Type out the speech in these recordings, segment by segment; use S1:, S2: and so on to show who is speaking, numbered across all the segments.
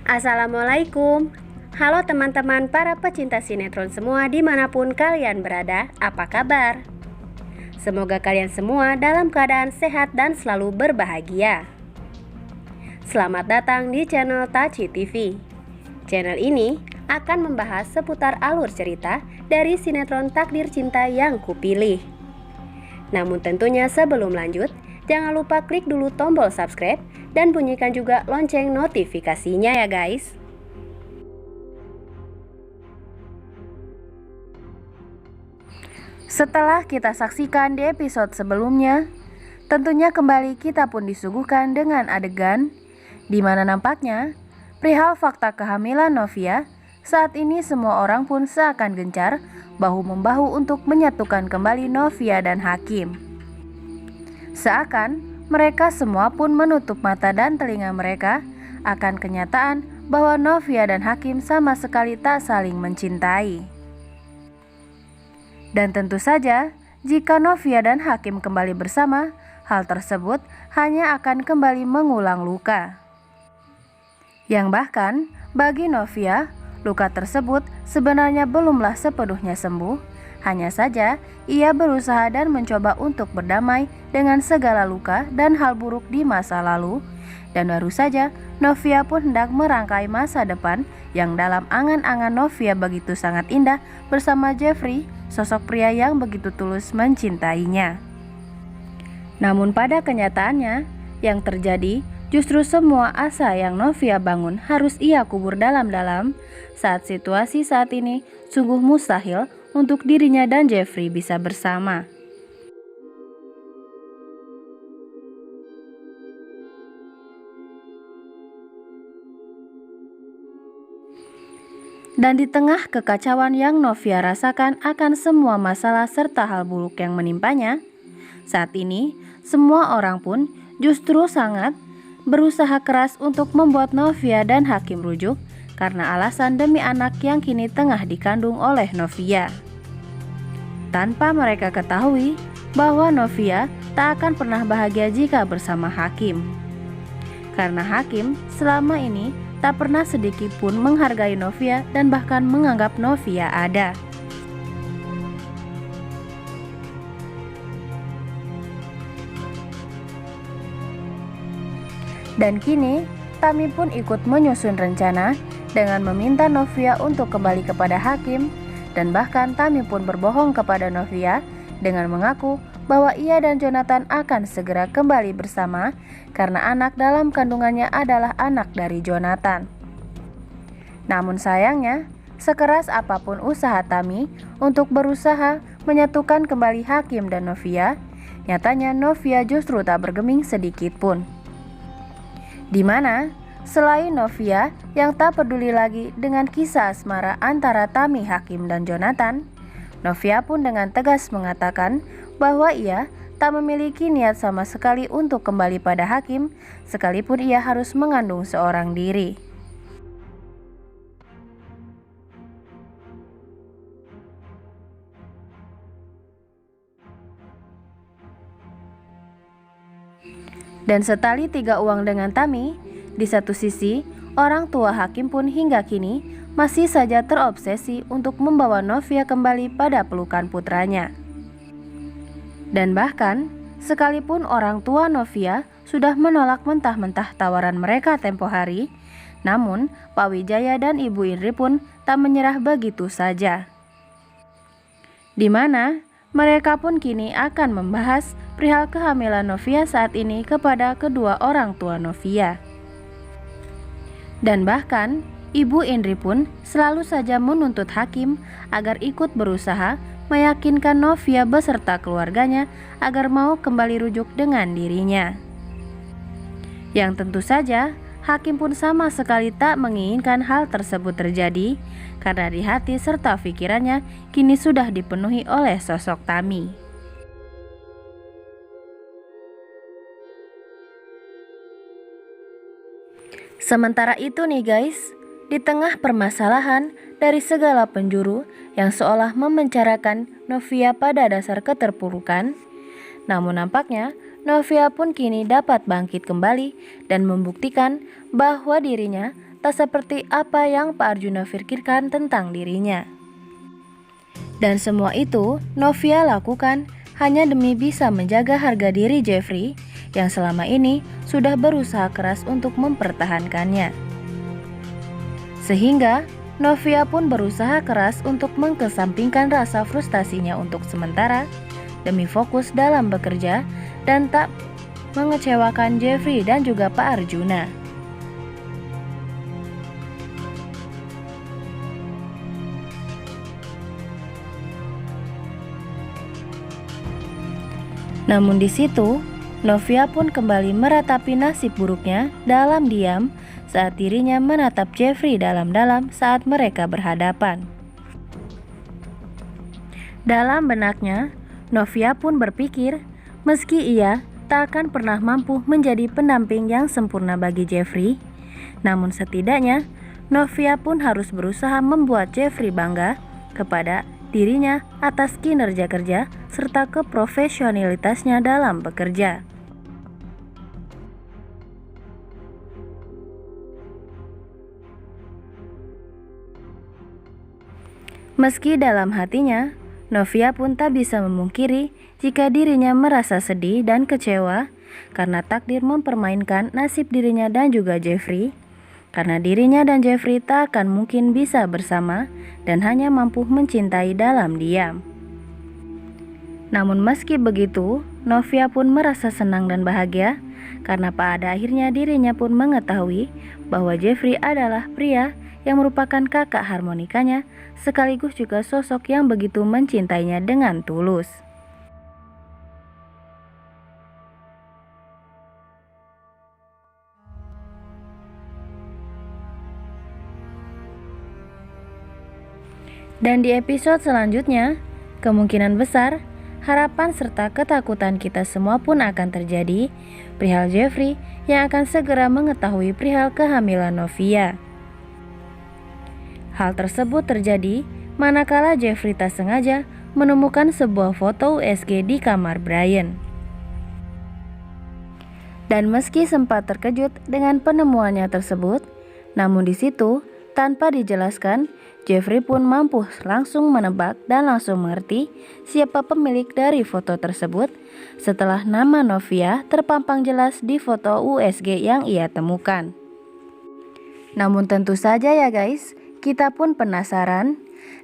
S1: Assalamualaikum. Halo teman-teman para pecinta sinetron semua dimanapun kalian berada, apa kabar? Semoga kalian semua dalam keadaan sehat dan selalu berbahagia. Selamat datang di channel Taci TV. Channel ini akan membahas seputar alur cerita dari sinetron Takdir Cinta yang Kupilih. Namun tentunya sebelum lanjut, jangan lupa klik dulu tombol subscribe dan bunyikan juga lonceng notifikasinya ya guys. Setelah kita saksikan di episode sebelumnya, tentunya kembali kita pun disuguhkan dengan adegan di mana nampaknya perihal fakta kehamilan Novia. Saat ini semua orang pun seakan gencar bahu-membahu untuk menyatukan kembali Novia dan Hakim. Seakan mereka semua pun menutup mata dan telinga mereka akan kenyataan bahwa Novia dan Hakim sama sekali tak saling mencintai. Dan tentu saja, jika Novia dan Hakim kembali bersama, hal tersebut hanya akan kembali mengulang luka. Yang bahkan, bagi Novia, luka tersebut sebenarnya belumlah sepenuhnya sembuh. Hanya saja, ia berusaha dan mencoba untuk berdamai dengan segala luka dan hal buruk di masa lalu. Dan baru saja, Novia pun hendak merangkai masa depan yang dalam angan-angan Novia begitu sangat indah bersama Jeffrey, sosok pria yang begitu tulus mencintainya. Namun pada kenyataannya, yang terjadi justru semua asa yang Novia bangun harus ia kubur dalam-dalam saat situasi saat ini sungguh mustahil untuk dirinya dan Jeffrey bisa bersama. Dan di tengah kekacauan yang Novia rasakan akan semua masalah serta hal buruk yang menimpanya, saat ini semua orang pun justru sangat berusaha keras untuk membuat Novia dan Hakim rujuk karena alasan demi anak yang kini tengah dikandung oleh Novia. Tanpa mereka ketahui bahwa Novia tak akan pernah bahagia jika bersama Hakim. Karena Hakim selama ini tak pernah sedikit pun menghargai Novia dan bahkan menganggap Novia ada. Dan kini Tami pun ikut menyusun rencana dengan meminta Novia untuk kembali kepada Hakim, dan bahkan Tami pun berbohong kepada Novia dengan mengaku bahwa ia dan Jonathan akan segera kembali bersama karena anak dalam kandungannya adalah anak dari Jonathan. Namun sayangnya, sekeras apapun usaha Tami untuk berusaha menyatukan kembali Hakim dan Novia, nyatanya Novia justru tak bergeming sedikit pun. Di mana selain Novia yang tak peduli lagi dengan kisah asmara antara Tami, Hakim, dan Jonathan, Novia pun dengan tegas mengatakan bahwa ia tak memiliki niat sama sekali untuk kembali pada Hakim, sekalipun ia harus mengandung seorang diri. Dan setali tiga uang dengan Tami, di satu sisi, orang tua Hakim pun hingga kini masih saja terobsesi untuk membawa Novia kembali pada pelukan putranya. Dan bahkan, sekalipun orang tua Novia sudah menolak mentah-mentah tawaran mereka tempo hari, namun Pak Wijaya dan Ibu Indri pun tak menyerah begitu saja. Di mana mereka pun kini akan membahas perihal kehamilan Novia saat ini kepada kedua orang tua Novia. Dan bahkan Ibu Indri pun selalu saja menuntut Hakim agar ikut berusaha meyakinkan Novia beserta keluarganya agar mau kembali rujuk dengan dirinya. Yang tentu saja Hakim pun sama sekali tak menginginkan hal tersebut terjadi karena di hati serta pikirannya kini sudah dipenuhi oleh sosok Tami. Sementara itu nih guys, di tengah permasalahan dari segala penjuru yang seolah memencarakan Novia pada dasar keterpurukan, namun nampaknya Novia pun kini dapat bangkit kembali dan membuktikan bahwa dirinya tak seperti apa yang Pak Arjuna pikirkan tentang dirinya. Dan semua itu Novia lakukan hanya demi bisa menjaga harga diri Jeffrey yang selama ini sudah berusaha keras untuk mempertahankannya. Sehingga Novia pun berusaha keras untuk mengesampingkan rasa frustasinya untuk sementara demi fokus dalam bekerja dan tak mengecewakan Jeffrey dan juga Pak Arjuna. Namun di situ, Novia pun kembali meratapi nasib buruknya dalam diam saat dirinya menatap Jeffrey dalam-dalam saat mereka berhadapan. Dalam benaknya, Novia pun berpikir, meski ia tak akan pernah mampu menjadi pendamping yang sempurna bagi Jeffrey, namun setidaknya Novia pun harus berusaha membuat Jeffrey bangga kepada dirinya atas kinerja kerja serta keprofesionalitasnya dalam bekerja. Meski dalam hatinya, Novia pun tak bisa memungkiri jika dirinya merasa sedih dan kecewa karena takdir mempermainkan nasib dirinya dan juga Jeffrey, karena dirinya dan Jeffrey tak akan mungkin bisa bersama dan hanya mampu mencintai dalam diam. Namun meski begitu, Novia pun merasa senang dan bahagia karena pada akhirnya dirinya pun mengetahui bahwa Jeffrey adalah pria yang merupakan kakak harmonikanya sekaligus juga sosok yang begitu mencintainya dengan tulus. Dan di episode selanjutnya, kemungkinan besar harapan serta ketakutan kita semua pun akan terjadi perihal Jeffrey yang akan segera mengetahui perihal kehamilan Novia. Hal tersebut terjadi manakala Jeffrey tak sengaja menemukan sebuah foto USG di kamar Brian. Dan meski sempat terkejut dengan penemuannya tersebut, namun di situ tanpa dijelaskan, Jeffrey pun mampu langsung menebak dan langsung mengerti siapa pemilik dari foto tersebut setelah nama Novia terpampang jelas di foto USG yang ia temukan. Namun tentu saja ya guys, kita pun penasaran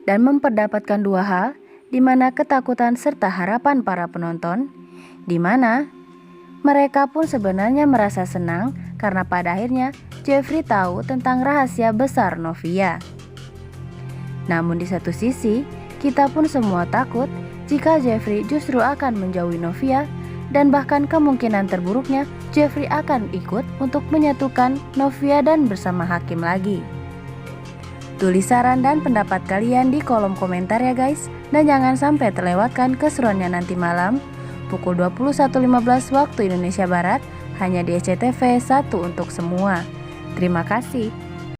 S1: dan memperdapatkan dua hal di mana ketakutan serta harapan para penonton, di mana mereka pun sebenarnya merasa senang karena pada akhirnya Jeffrey tahu tentang rahasia besar Novia. Namun di satu sisi, kita pun semua takut jika Jeffrey justru akan menjauhi Novia dan bahkan kemungkinan terburuknya Jeffrey akan ikut untuk menyatukan Novia dan bersama Hakim lagi. Tulis saran dan pendapat kalian di kolom komentar ya guys, dan jangan sampai terlewatkan keseruannya nanti malam pukul 21.15 waktu Indonesia Barat hanya di SCTV 1 untuk semua. Terima kasih.